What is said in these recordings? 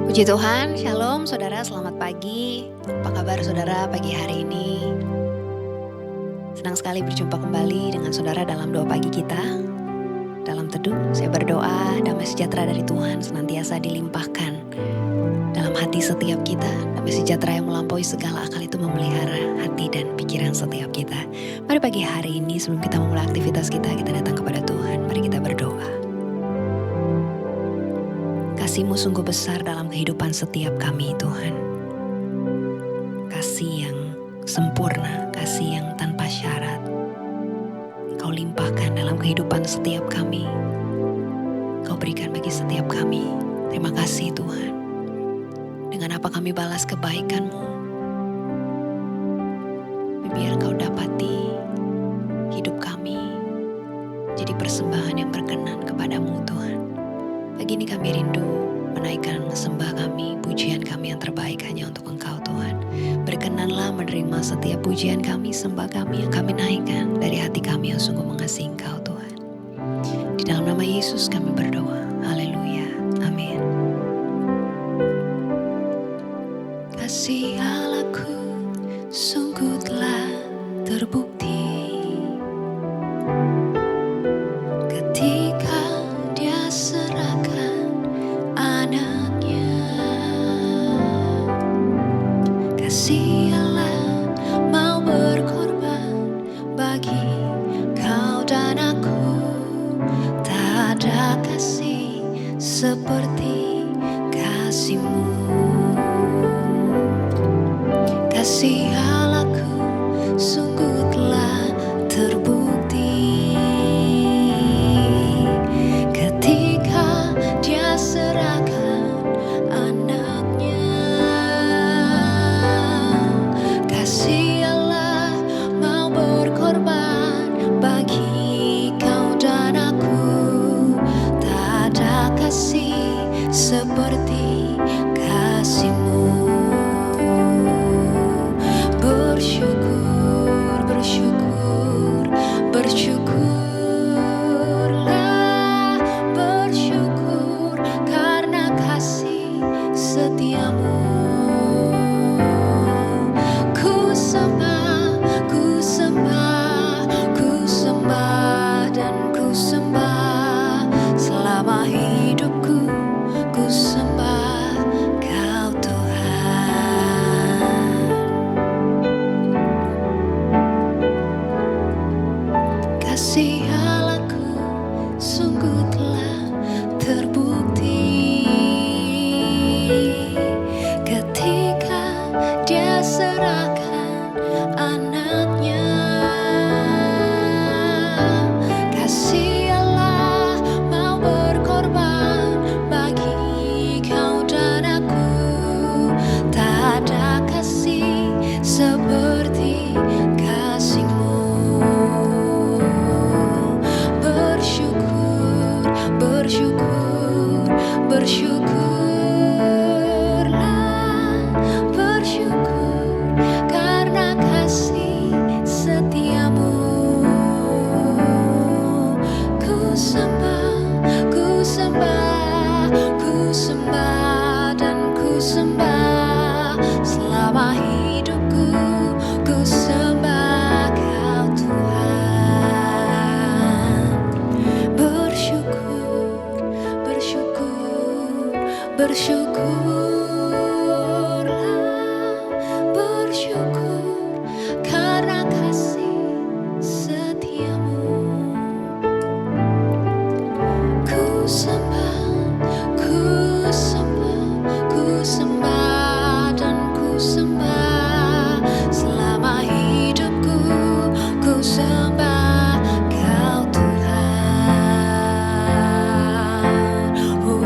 Puji Tuhan, shalom saudara, selamat pagi. Apa kabar saudara pagi hari ini? Senang sekali berjumpa kembali dengan saudara dalam doa pagi kita. Dalam teduh, saya berdoa damai sejahtera dari Tuhan senantiasa dilimpahkan dalam hati setiap kita. Damai sejahtera yang melampaui segala akal itu memelihara hati dan pikiran setiap kita. Mari pagi hari ini sebelum kita memulai aktivitas kita datang kepada Tuhan. Mari kita berdoa. Kasih-Mu sungguh besar dalam kehidupan setiap kami, Tuhan. Kasih yang sempurna, kasih yang tanpa syarat. Kau limpahkan dalam kehidupan setiap kami. Kau berikan bagi setiap kami. Terima kasih, Tuhan. Dengan apa kami balas kebaikan-Mu? Biar Kau dapati hidup kami jadi persembahan yang berkenan kepadamu, Tuhan. Pagi ini kami rindu menaikkan sembah kami, pujian kami yang terbaik hanya untuk Engkau, Tuhan. Berkenanlah menerima setiap pujian kami, sembah kami yang kami naikkan dari hati kami yang sungguh mengasihi Engkau, Tuhan. Di dalam nama Yesus kami berdoa. Haleluya. Amin. Kasih Allahku sungguh telah terbukti ketika Dia serahkan anaknya. Kasih Allah mau berkorban bagi kau dan aku. Tak ada kasih seperti kasih-Mu. Kasih Allahku sungguh telah terbukti ketika Dia serahkan anaknya. Kasih Allah mau berkorban bagi kau dan aku. Tak ada kasih seperti kasih-Mu. Bersyukur, bersyukur, bersyukurlah, bersyukur karena kasih setia-Mu. Ku sembah, ku sembah, ku sembah dan ku sembah selama hidupku. Ku sembah Kau, Tuhan. Kasih Allahku sungguh telah terbukti ketika Dia serahkan anaknya. Kasih Allah mau berkorban bagi kau dan aku. Tak ada kasih seperti kasih-Mu. Bersyukur, bersyukur, bersyukurlah, bersyukur karena kasih setia-Mu. Ku sembah, ku sembah, ku sembah dan ku sembah selama hidupku. Ku sembah Kau, Tuhan. Bersyukur, bersyukur, bersyukurlah, bersyukur karena kasih setia-Mu. Ku sembah, ku sembah, ku sembah dan ku sembah selama hidupku. Ku sembah Kau, Tuhan. Oh.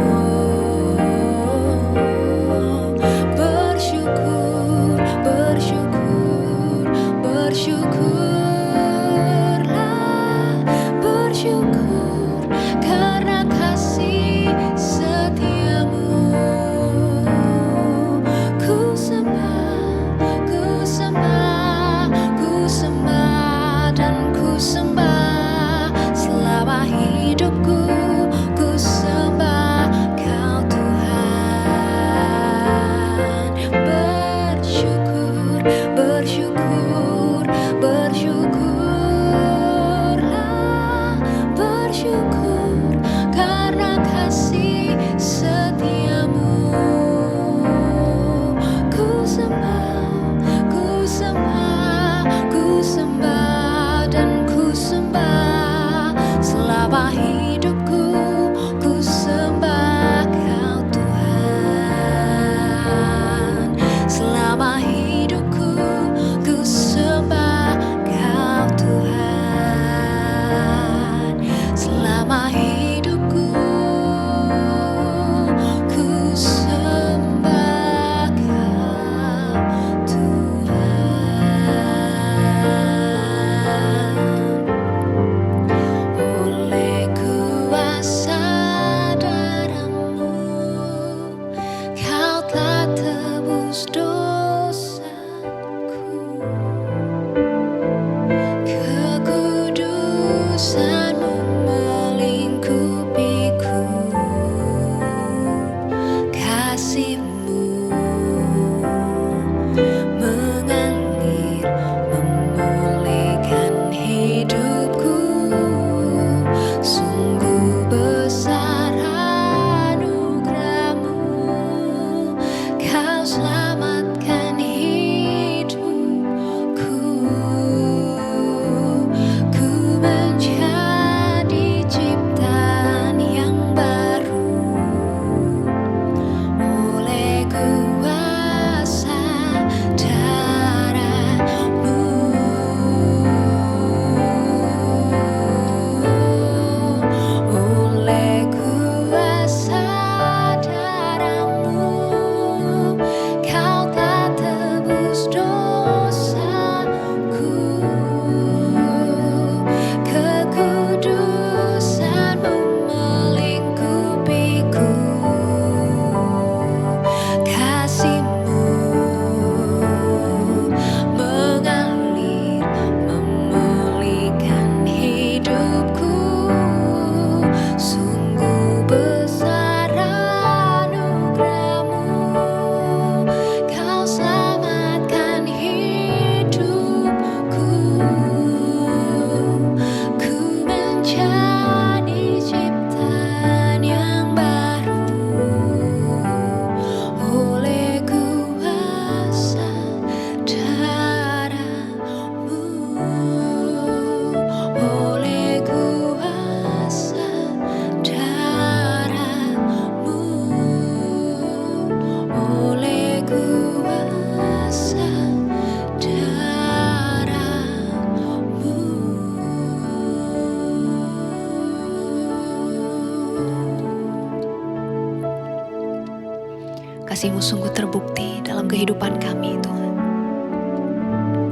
Kasih-Mu sungguh terbukti dalam kehidupan kami Tuhan.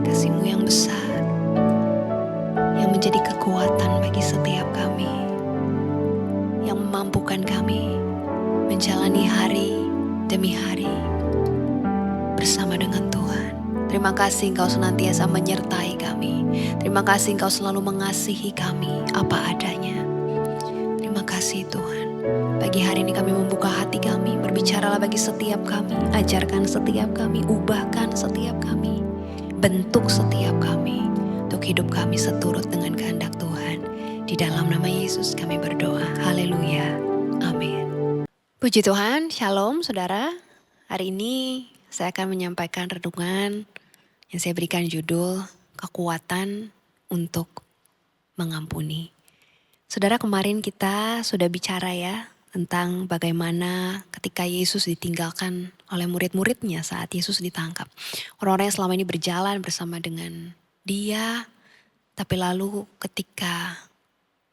Kasih-Mu yang besar, yang menjadi kekuatan bagi setiap kami, yang memampukan kami menjalani hari demi hari bersama dengan Tuhan. Terima kasih Engkau senantiasa menyertai kami. Terima kasih Engkau selalu mengasihi kami apa adanya. Terima kasih Tuhan. Pagi hari ini kami membuka hati kami, berbicaralah bagi setiap kami, ajarkan setiap kami, ubahkan setiap kami, bentuk setiap kami, untuk hidup kami seturut dengan kehendak Tuhan. Di dalam nama Yesus kami berdoa, haleluya, amin. Puji Tuhan, shalom saudara. Hari ini saya akan menyampaikan renungan yang saya berikan judul, kekuatan untuk mengampuni. Saudara, kemarin kita sudah bicara ya tentang bagaimana ketika Yesus ditinggalkan oleh murid-muridnya saat Yesus ditangkap. Orang-orang yang selama ini berjalan bersama dengan Dia, tapi lalu ketika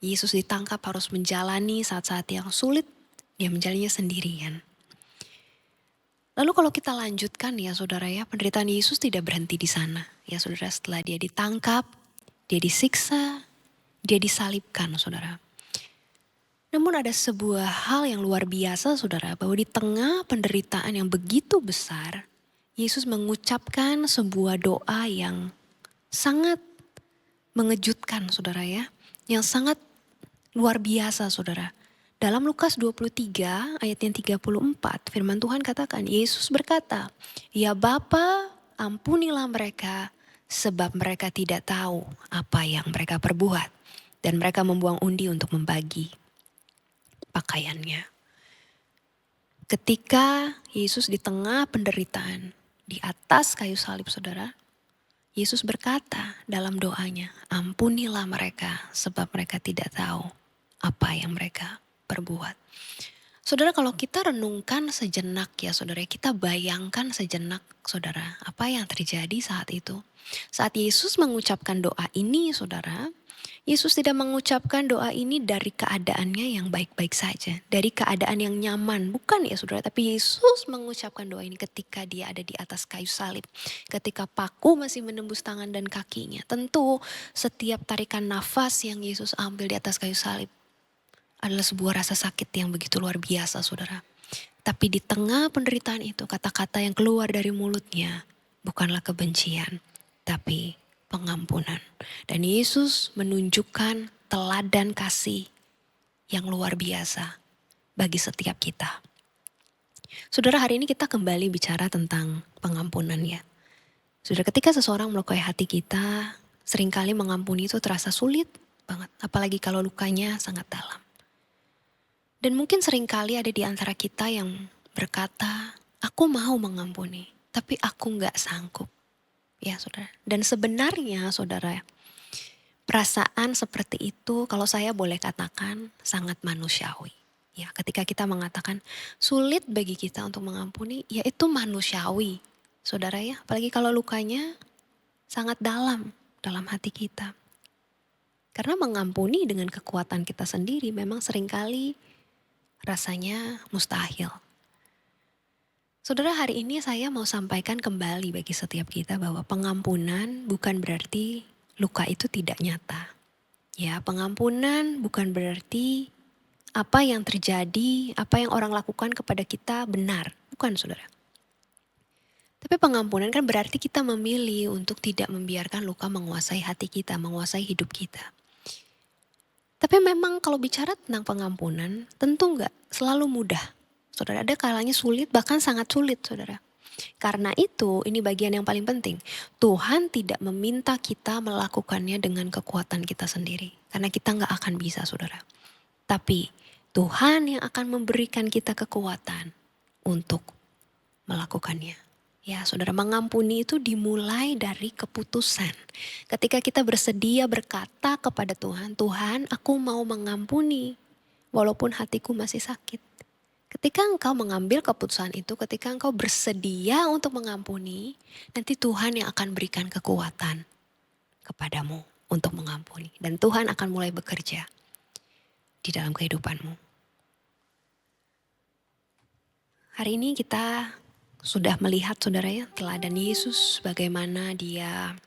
Yesus ditangkap harus menjalani saat-saat yang sulit, Dia menjalaninya sendirian. Lalu kalau kita lanjutkan ya saudara ya, penderitaan Yesus tidak berhenti di sana. Ya saudara, setelah Dia ditangkap, Dia disiksa, Dia disalibkan saudara. Namun ada sebuah hal yang luar biasa saudara, bahwa di tengah penderitaan yang begitu besar, Yesus mengucapkan sebuah doa yang sangat mengejutkan saudara ya, yang sangat luar biasa saudara. Dalam Lukas 23 ayat yang 34 firman Tuhan katakan, Yesus berkata, "Ya Bapa, ampunilah mereka sebab mereka tidak tahu apa yang mereka perbuat." Dan mereka membuang undi untuk membagi pakaiannya. Ketika Yesus di tengah penderitaan, di atas kayu salib saudara, Yesus berkata dalam doanya, "Ampunilah mereka sebab mereka tidak tahu apa yang mereka perbuat." Saudara, kalau kita renungkan sejenak ya saudara, kita bayangkan sejenak saudara, apa yang terjadi saat itu. Saat Yesus mengucapkan doa ini saudara, Yesus tidak mengucapkan doa ini dari keadaannya yang baik-baik saja, dari keadaan yang nyaman, bukan ya saudara, tapi Yesus mengucapkan doa ini ketika Dia ada di atas kayu salib, ketika paku masih menembus tangan dan kakinya. Tentu setiap tarikan nafas yang Yesus ambil di atas kayu salib adalah sebuah rasa sakit yang begitu luar biasa saudara. Tapi di tengah penderitaan itu, kata-kata yang keluar dari mulutnya bukanlah kebencian, tapi pengampunan. Dan Yesus menunjukkan teladan kasih yang luar biasa bagi setiap kita. Saudara, hari ini kita kembali bicara tentang pengampunan ya. Saudara, ketika seseorang melukai hati kita, seringkali mengampuni itu terasa sulit banget. Apalagi kalau lukanya sangat dalam. Dan mungkin seringkali ada di antara kita yang berkata, "Aku mau mengampuni, tapi aku gak sanggup." Ya saudara, dan sebenarnya saudara, perasaan seperti itu kalau saya boleh katakan sangat manusiawi. Ya, ketika kita mengatakan sulit bagi kita untuk mengampuni, ya itu manusiawi. Saudara ya, apalagi kalau lukanya sangat dalam hati kita. Karena mengampuni dengan kekuatan kita sendiri memang seringkali rasanya mustahil. Saudara, hari ini saya mau sampaikan kembali bagi setiap kita bahwa pengampunan bukan berarti luka itu tidak nyata. Ya, pengampunan bukan berarti apa yang terjadi, apa yang orang lakukan kepada kita benar. Bukan saudara. Tapi pengampunan kan berarti kita memilih untuk tidak membiarkan luka menguasai hati kita, menguasai hidup kita. Tapi memang kalau bicara tentang pengampunan, tentu enggak selalu mudah. Saudara, ada kalanya sulit, bahkan sangat sulit saudara. Karena itu, ini bagian yang paling penting. Tuhan tidak meminta kita melakukannya dengan kekuatan kita sendiri. Karena kita enggak akan bisa saudara. Tapi Tuhan yang akan memberikan kita kekuatan untuk melakukannya. Ya saudara, mengampuni itu dimulai dari keputusan. Ketika kita bersedia berkata kepada Tuhan, "Tuhan, aku mau mengampuni walaupun hatiku masih sakit." Ketika engkau mengambil keputusan itu, ketika engkau bersedia untuk mengampuni, nanti Tuhan yang akan berikan kekuatan kepadamu untuk mengampuni. Dan Tuhan akan mulai bekerja di dalam kehidupanmu. Hari ini kita sudah melihat saudara ya teladan Yesus bagaimana dia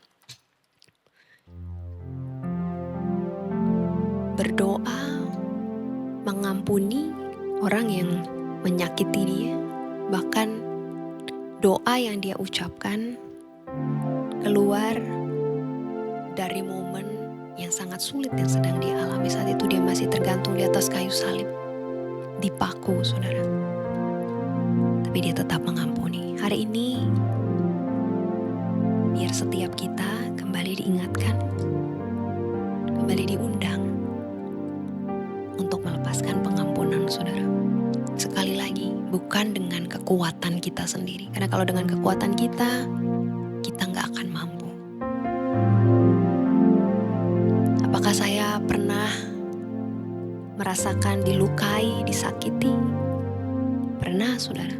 berdoa mengampuni orang yang menyakiti dia. Bahkan doa yang dia ucapkan keluar dari momen yang sangat sulit yang sedang dia alami. Saat itu dia masih tergantung di atas kayu salib, dipaku saudara. Tapi dia tetap mengampuni. Hari ini biar setiap kita kembali diingatkan, kembali diundang untuk melepaskan pengampunan saudara. Sekali lagi, bukan dengan kekuatan kita sendiri. Karena kalau dengan kekuatan kita gak akan mampu. Apakah saya pernah merasakan dilukai, disakiti? Pernah saudara.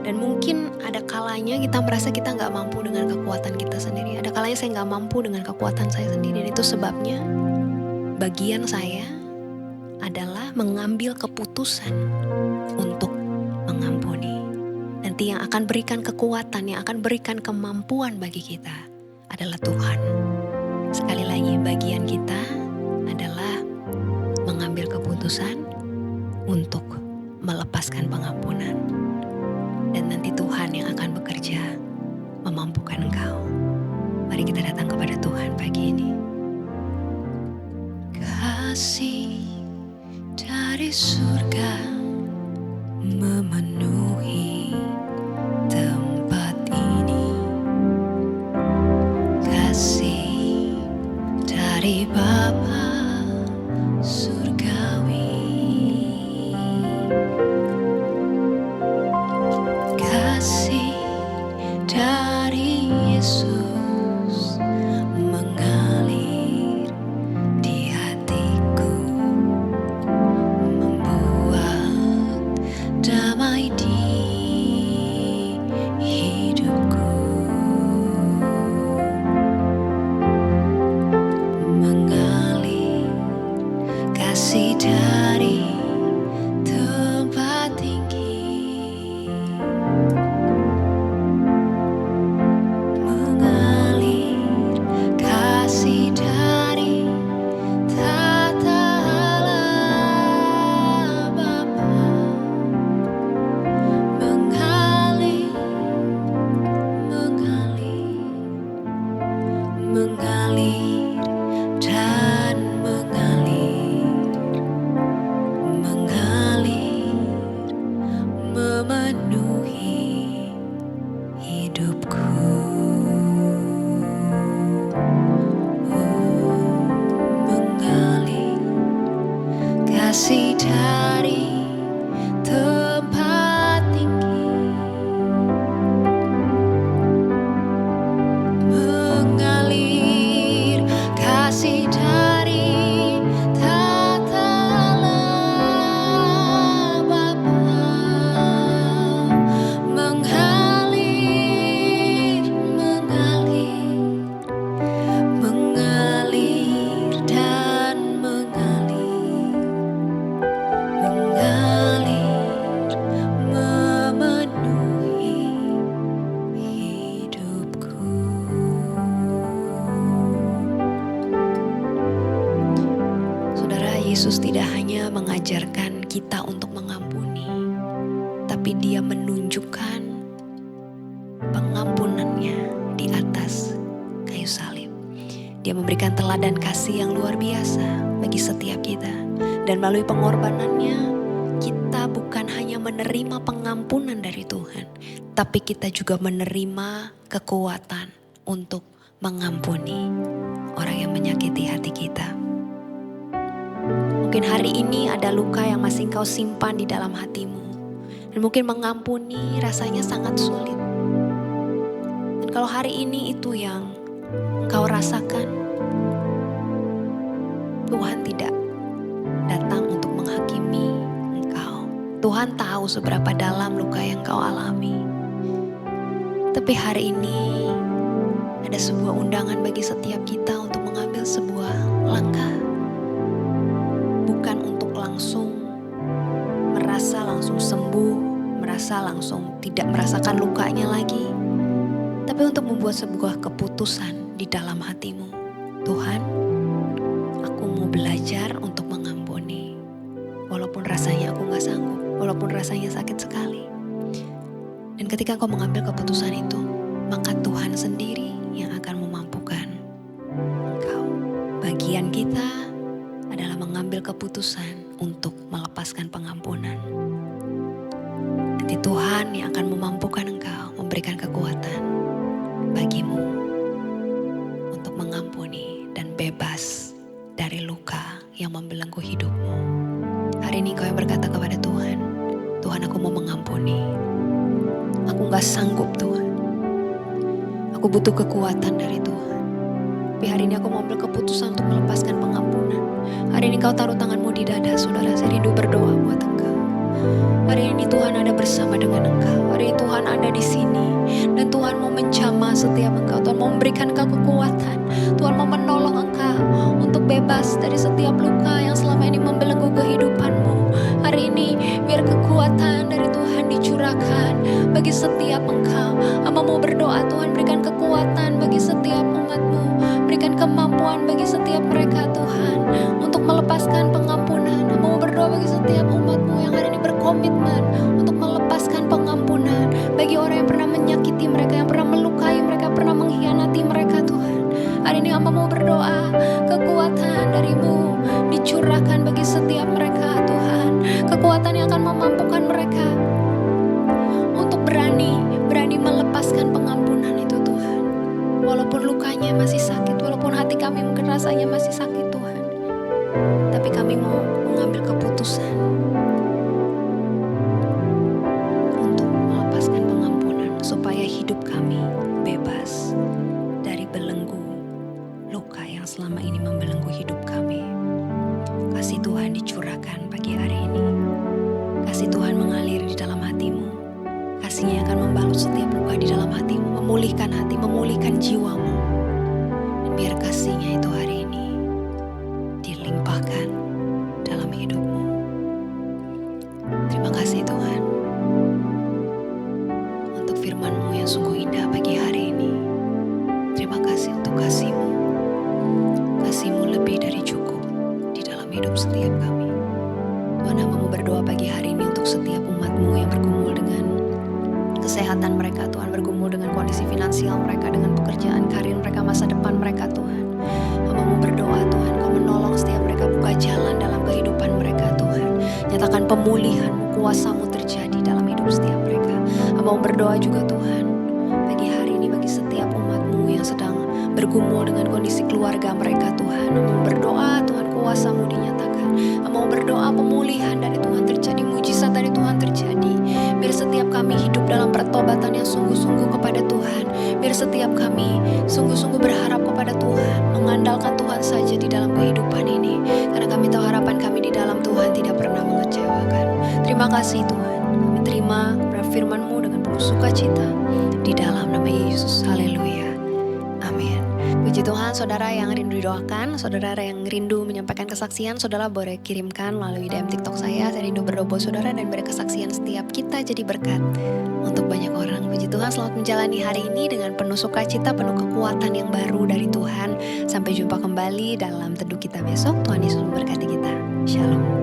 Dan mungkin ada kalanya kita merasa kita gak mampu dengan kekuatan kita sendiri. Ada kalanya saya gak mampu dengan kekuatan saya sendiri. Dan itu sebabnya bagian saya adalah mengambil keputusan untuk mengampuni. Nanti yang akan berikan kekuatan, yang akan berikan kemampuan bagi kita adalah Tuhan. Sekali lagi, bagian kita adalah mengambil keputusan untuk melepaskan pengampunan. Dan nanti Tuhan yang akan bekerja memampukan engkau. Mari kita datang kepada Tuhan pagi ini. Kasih dari surga memenuhi tempat ini. Kasih dari Bapa surgawi. Kasih dari Yesus mengalir di hatiku, membuat damai di hidupku, mengalir kasih dari tempat tinggi, mengalir kasih dari tata Allah Bapa, mengalir, mengalir dan mengalir, memenuhi hidupku. Mengalir kasih dari tempat tinggi, mengalir kasih dari tata Allah Bapa, mengalir, mengalir dan mengalir, memenuhi hidupku. Saudara, Yesus tidak hanya mengajarkan kita untuk mengampuni, tapi dia menunjukkan pengampunannya di atas kayu salib. Dia memberikan teladan kasih yang luar biasa bagi setiap kita. Dan melalui pengorbanannya, kita bukan hanya menerima pengampunan dari Tuhan, tapi kita juga menerima kekuatan untuk mengampuni orang yang menyakiti hati kita. Mungkin hari ini ada luka yang masih engkau simpan di dalam hatimu. Dan mungkin mengampuni rasanya sangat sulit. Dan kalau hari ini itu yang engkau rasakan, Tuhan tidak datang untuk menghakimi engkau. Tuhan tahu seberapa dalam luka yang kau alami. Tapi hari ini ada sebuah undangan bagi setiap kita untuk mengambil sebuah langkah. Bukan untuk langsung bisa langsung tidak merasakan lukanya lagi. Tapi untuk membuat sebuah keputusan di dalam hatimu. Tuhan, aku mau belajar untuk mengampuni. Walaupun rasanya aku gak sanggup, walaupun rasanya sakit sekali. Dan ketika kau mengambil keputusan itu, maka Tuhan sendiri yang akan memampukan engkau. Bagian kita adalah mengambil keputusan untuk melepaskan pengampunan. Nanti Tuhan yang akan memampukan engkau, memberikan kekuatan bagimu untuk mengampuni dan bebas dari luka yang membelenggu hidupmu. Hari ini kau yang berkata kepada Tuhan, Tuhan aku mau mengampuni. Aku gak sanggup Tuhan. Aku butuh kekuatan dari Tuhan. Tapi hari ini aku mau ambil keputusan untuk melepaskan pengampunan. Hari ini kau taruh tanganmu di dada saudara, saya rindu berdoa buat engkau. Hari ini Tuhan ada bersama dengan engkau. Hari ini Tuhan ada di sini. Dan Tuhan mau menjamah setiap engkau. Tuhan mau memberikan engkau kekuatan. Tuhan mau menolong engkau untuk bebas dari setiap luka yang selama ini membelenggu kehidupanmu. Hari ini biar kekuatan dari Tuhan dicurahkan bagi setiap engkau. Hamba mau berdoa Tuhan berikan kekuatan bagi setiap umatmu. Berikan kemampuan bagi setiap mereka Tuhan untuk melepaskan pengampunan. Hamba mau berdoa bagi setiap umatmu yang hari ini berkomitmen untuk melepaskan pengampunan bagi orang yang pernah menyakiti mereka, yang pernah melukai mereka, pernah mengkhianati mereka Tuhan. Hari ini hamba mau berdoa kekuatan darimu dicurahkan bagi setiap mereka Tuhan. Kekuatan yang akan memampukan mereka untuk berani melepaskan pengampunan itu Tuhan. Walaupun lukanya masih sakit, walaupun hati kami mungkin rasanya masih sakit Tuhan. Tapi kami mau mengambil keputusan untuk melepaskan pengampunan supaya hidup kami bebas dari belenggu luka yang selama ini membelenggu hidup kami. Kasih Tuhan dicurahkan pagi hari ini. Kasih Tuhan mengalir di dalam hatimu. Kasih-Nya akan membalut setiap luka di dalam hatimu, memulihkan hati, memulihkan jiwamu. Dan biar kasih-Nya itu hari ini dilimpahkan dalam hidupmu. Terima kasih Tuhan untuk firman-Mu yang sungguh indah pagi hari ini. Terima kasih untuk kasih-Mu. Kasih-Mu lebih dari cukup di dalam hidup setiap kami. Tuhan, hamba mau berdoa pagi hari ini untuk setiap umat-Mu yang bergumul dengan kesehatan mereka Tuhan, bergumul dengan kondisi finansial mereka, dengan pekerjaan, karir mereka, masa depan mereka Tuhan. Hamba mau berdoa Tuhan, Kau menolong setiap mereka, buka jalan dalam kehidupan mereka Tuhan. Nyatakan pemulihan-Mu, kuasa-Mu terjadi dalam hidup setiap mereka. Hamba mau berdoa juga Tuhan, pagi hari ini bagi setiap umat-Mu yang sedang bergumul dengan kondisi keluarga mereka Tuhan. Hamba mau berdoa Tuhan, kuasa-Mu dinyatakan. Hamba mau berdoa pemulihan dari Tuhan terjadi, mujizat dari Tuhan terjadi. Biar setiap kami hidup dalam pertobatan yang sungguh-sungguh kepada Tuhan. Biar setiap kami sungguh-sungguh berharap kepada Tuhan, mengandalkan Tuhan saja di dalam kehidupan ini. Karena kami tahu harapan kami di dalam Tuhan tidak pernah mengecewakan. Terima kasih Tuhan. Kami terima firman-Mu dengan penuh sukacita di dalam nama Yesus. Haleluya. Amin. Puji Tuhan, saudara yang rindu didoakan, saudara yang rindu menyampaikan kesaksian, saudara boleh kirimkan melalui DM TikTok saya. Saya rindu berdoa saudara dan beri kesaksian setiap kita jadi berkat untuk banyak orang. Puji Tuhan, selamat menjalani hari ini dengan penuh sukacita, penuh kekuatan yang baru dari Tuhan. Sampai jumpa kembali dalam teduh kita besok. Tuhan Yesus memberkati kita. Shalom.